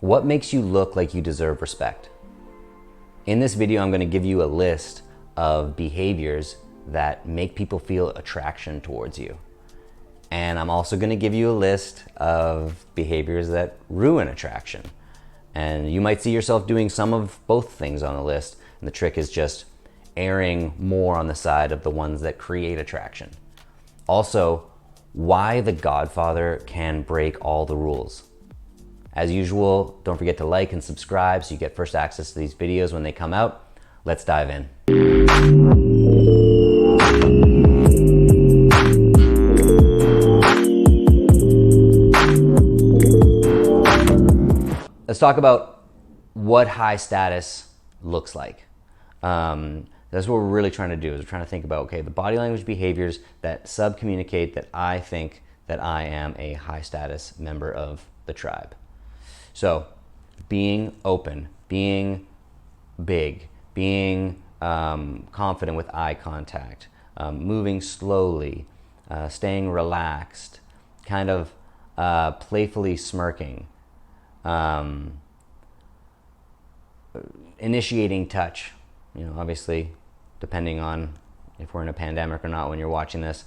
What makes you look like you deserve respect? In this video, I'm going to give you a list of behaviors that make people feel attraction towards you. And I'm also going to give you a list of behaviors that ruin attraction. And you might see yourself doing some of both things on the list. And the trick is just erring more on the side of the ones that create attraction. Also, why the Godfather can break all the rules. As usual, don't forget to like and subscribe so you get first access to these videos when they come out. Let's dive in. Let's talk about what high status looks like. That's what we're really trying to do, is we're trying to think about, okay, the body language behaviors that sub-communicate that I think that I am a high status member of the tribe. So being open, being big, being confident with eye contact, moving slowly, staying relaxed, kind of playfully smirking, initiating touch. You know, obviously, depending on if we're in a pandemic or not when you're watching this,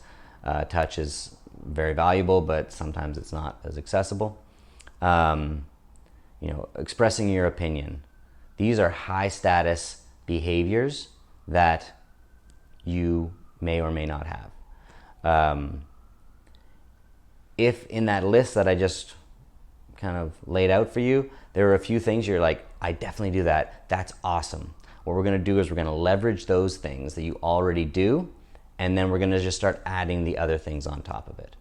touch is very valuable, but sometimes it's not as accessible. You know, expressing your opinion. These are high status behaviors that you may or may not have. If in that list that I just kind of laid out for you, there are a few things you're like, I definitely do that. That's awesome. What we're going to do is we're going to leverage those things that you already do, and then we're going to just start adding the other things on top of it.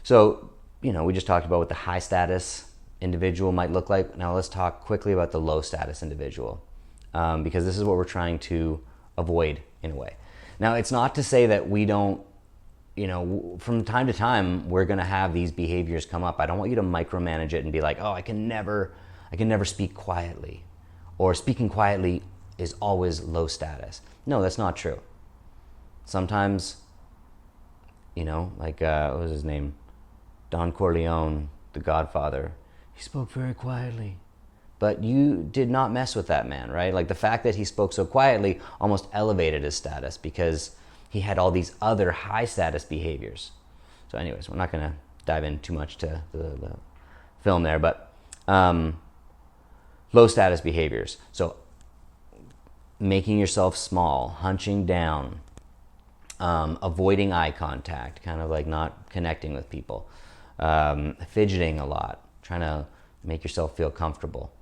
So, you know, we just talked about what the high status individual might look like. Now let's talk quickly about the low status individual, because this is what we're trying to avoid in a way. Now, it's not to say that we don't, you know, from time to time, we're going to have these behaviors come up. I don't want you to micromanage it and be like, oh, I can never speak quietly, or speaking quietly is always low status. No, that's not true. Sometimes, you know, like, what was his name? Don Corleone, the Godfather. He spoke very quietly, but you did not mess with that man, right? Like, the fact that he spoke so quietly almost elevated his status because he had all these other high status behaviors. So anyways, we're not going to dive in too much to the film there, but low status behaviors. So making yourself small, hunching down, avoiding eye contact, kind of like not connecting with people, fidgeting a lot, trying to make yourself feel comfortable,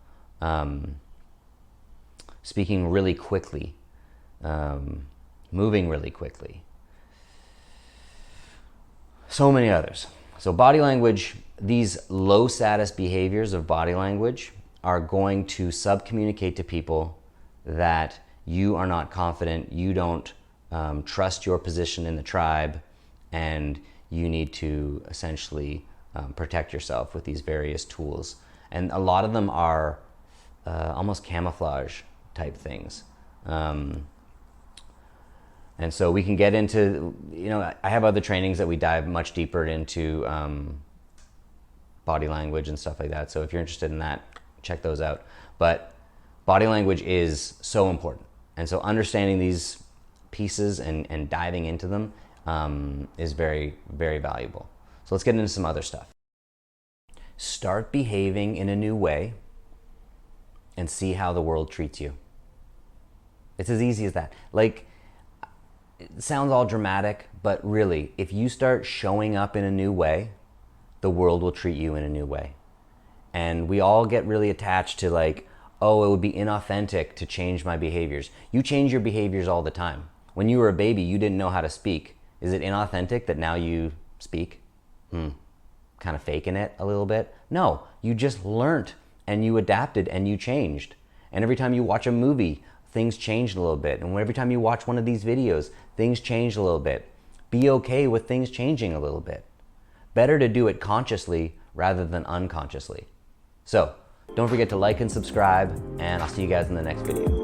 speaking really quickly, moving really quickly. So many others. So body language, these low status behaviors of body language are going to sub-communicate to people that you are not confident, you don't trust your position in the tribe, and you need to essentially protect yourself with these various tools. And a lot of them are almost camouflage type things. And so we can get into, you know, I have other trainings that we dive much deeper into body language and stuff like that. So if you're interested in that, check those out. But body language is so important. And so understanding these pieces and diving into them is very, very valuable. So let's get into some other stuff. Start behaving in a new way and see how the world treats you. It's as easy as that. Like, it sounds all dramatic, but really, if you start showing up in a new way, the world will treat you in a new way. And we all get really attached to, like, oh, it would be inauthentic to change my behaviors. You change your behaviors all the time. When you were a baby, you didn't know how to speak. Is it inauthentic that now you speak? Kind of faking it a little bit? No, you just learned and you adapted and you changed. And every time you watch a movie, things changed a little bit. And every time you watch one of these videos, things changed a little bit. Be okay with things changing a little bit. Better to do it consciously rather than unconsciously. So, don't forget to like and subscribe, and I'll see you guys in the next video.